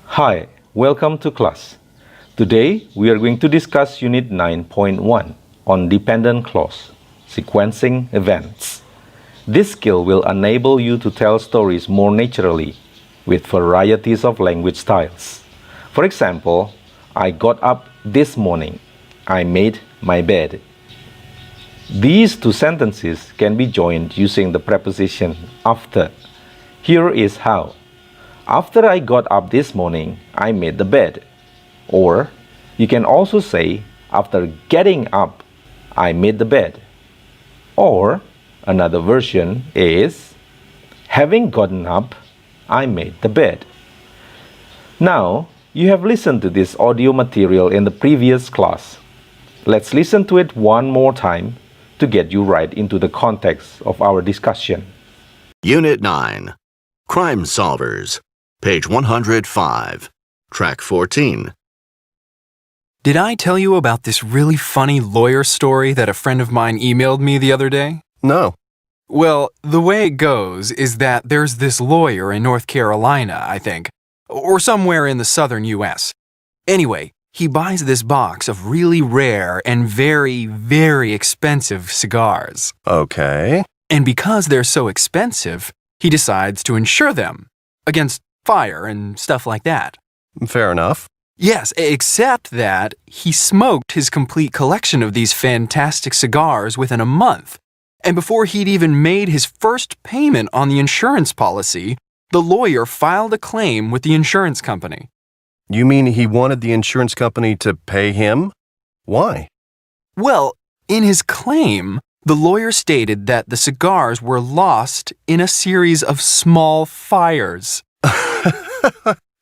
Hi, welcome to class. Today we are going to discuss Unit 9.1 on dependent clause, sequencing events. This skill will enable you to tell stories more naturally with varieties of language styles. For example, I got up this morning. I made my bed. These two sentences can be joined using the preposition after. Here is how. After I got up this morning, I made the bed. Or you can also say, after getting up, I made the bed. Or another version is, having gotten up, I made the bed. Now, you have listened to this audio material in the previous class. Let's listen to it one more time to get you right into the context of our discussion. Unit 9. Crime Solvers. Page 105. Track 14. Did I tell you about this really funny lawyer story that a friend of mine emailed me the other day? No. Well, the way it goes is that there's this lawyer in North Carolina, I think, or somewhere in the southern U.S. Anyway, he buys this box of really rare and very, very expensive cigars. Okay. And because they're so expensive, he decides to insure them against fire and stuff like that. Fair enough. Yes, except that he smoked his complete collection of these fantastic cigars within a month. And before he'd even made his first payment on the insurance policy, the lawyer filed a claim with the insurance company. You mean he wanted the insurance company to pay him? Why? Well, in his claim, the lawyer stated that the cigars were lost in a series of small fires.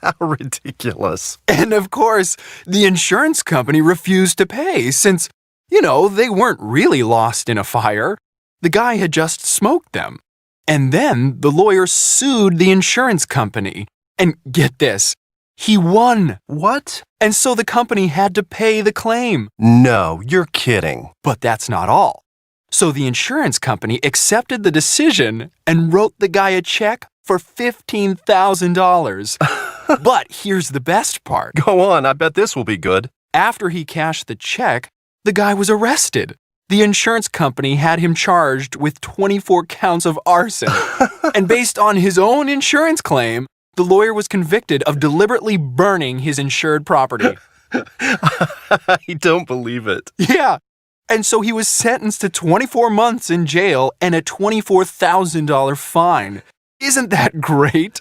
How ridiculous. And of course, the insurance company refused to pay since, they weren't really lost in a fire. The guy had just smoked them. And then the lawyer sued the insurance company. And get this, he won. What? And so the company had to pay the claim. No, you're kidding. But that's not all. So the insurance company accepted the decision and wrote the guy a check for $15,000. But here's the best part. Go on, I bet this will be good. After he cashed the check, the guy was arrested. The insurance company had him charged with 24 counts of arson. And based on his own insurance claim, the lawyer was convicted of deliberately burning his insured property. I don't believe it. Yeah. And so he was sentenced to 24 months in jail and a $24,000 fine. Isn't that great?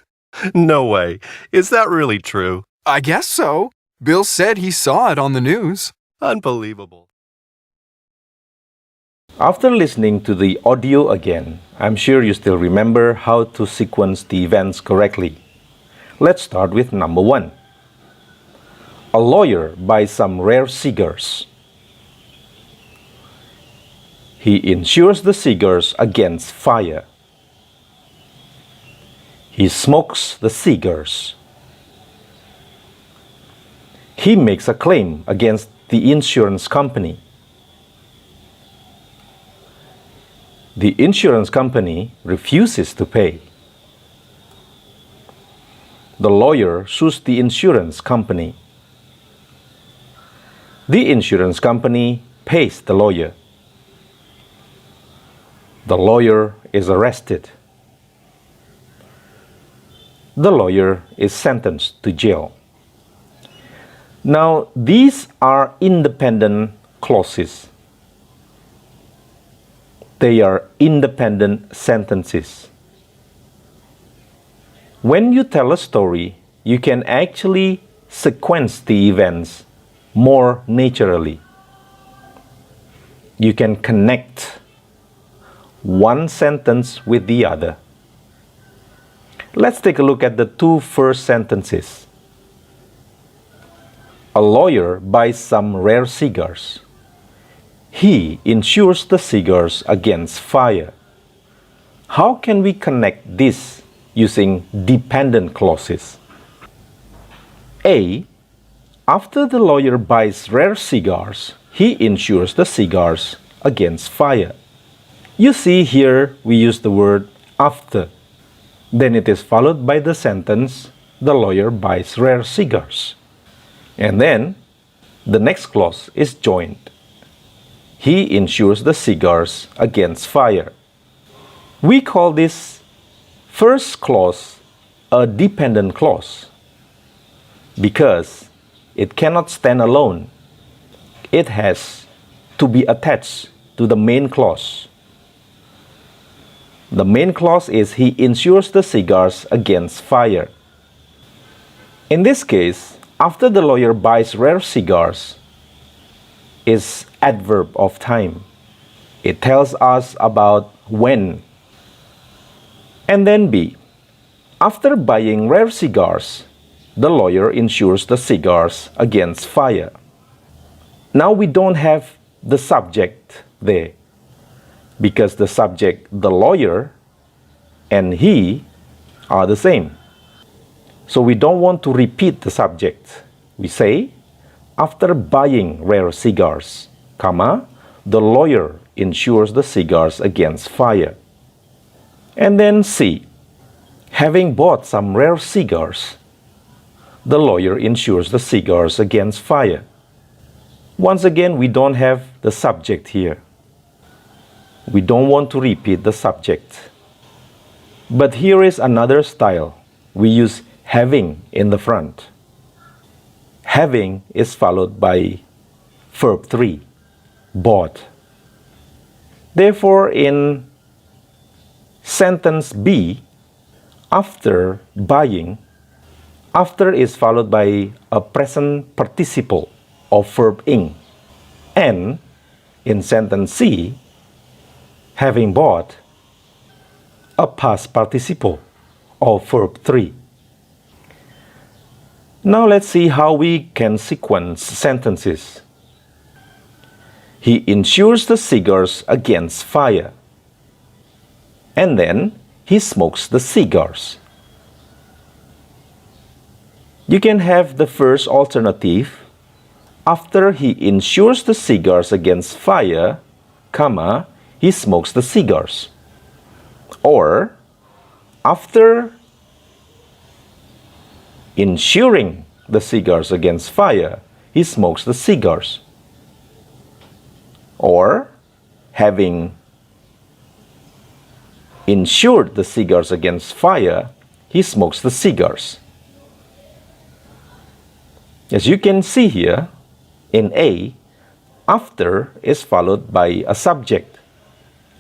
No way. Is that really true? I guess so. Bill said he saw it on the news. Unbelievable. After listening to the audio again, I'm sure you still remember how to sequence the events correctly. Let's start with number 1. A lawyer buys some rare cigars. He insures the cigars against fire. He smokes the cigars. He makes a claim against the insurance company. The insurance company refuses to pay. The lawyer sues the insurance company. The insurance company pays the lawyer. The lawyer is arrested. The lawyer is sentenced to jail. Now, these are independent clauses. They are independent sentences. When you tell a story, you can actually sequence the events more naturally. You can connect one sentence with the other. Let's take a look at the two first sentences. A lawyer buys some rare cigars. He insures the cigars against fire. How can we connect this using dependent clauses? A. After the lawyer buys rare cigars, he insures the cigars against fire. You see here we use the word after. Then it is followed by the sentence, the lawyer buys rare cigars. And then the next clause is joined. He insures the cigars against fire. We call this first clause a dependent clause because it cannot stand alone. It has to be attached to the main clause. The main clause is he insures the cigars against fire. In this case, after the lawyer buys rare cigars is adverb of time. It tells us about when. And then B. After buying rare cigars, the lawyer insures the cigars against fire. Now we don't have the subject there because the subject, the lawyer, and he are the same. So we don't want to repeat the subject. We say, after buying rare cigars, comma, the lawyer insures the cigars against fire. And then C. Having bought some rare cigars, the lawyer insures the cigars against fire. Once again, we don't have the subject here. We don't want to repeat the subject. But here is another style. We use having in the front. Having is followed by verb 3, bought. Therefore, in sentence B, after buying, after is followed by a present participle of verb ing. And in sentence C, having bought, a past participle of verb 3. Now let's see how we can sequence sentences. He insures the cigars against fire. And then he smokes the cigars. You can have the first alternative. After he insures the cigars against fire, comma, he smokes the cigars. Or, after insuring the cigars against fire, he smokes the cigars. Or, having insured the cigars against fire, he smokes the cigars. As you can see here, in A, after is followed by a subject.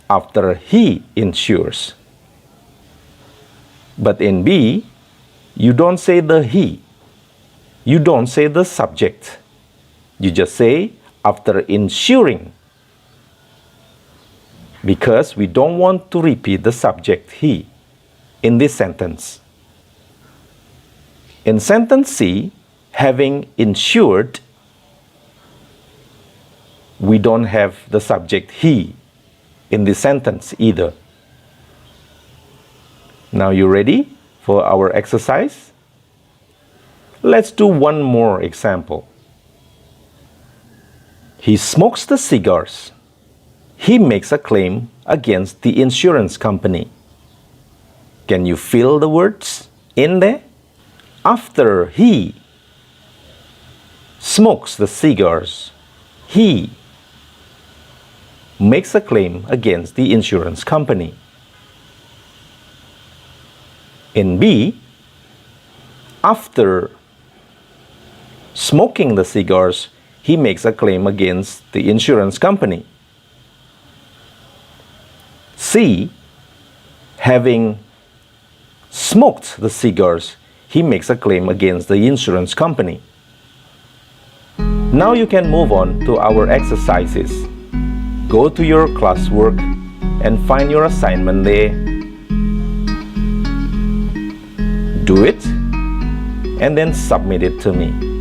After he insures. But in B, you don't say the he. You don't say the subject. You just say after insuring. Because we don't want to repeat the subject he in this sentence. In sentence C, having insured, we don't have the subject he in this sentence either. Now you ready for our exercise? Let's do one more example. He smokes the cigars. He makes a claim against the insurance company. Can you feel the words in there? After he smokes the cigars, he makes a claim against the insurance company. In B, after smoking the cigars, he makes a claim against the insurance company. C, having smoked the cigars, he makes a claim against the insurance company. Now you can move on to our exercises. Go to your classwork and find your assignment there. Do it and then submit it to me.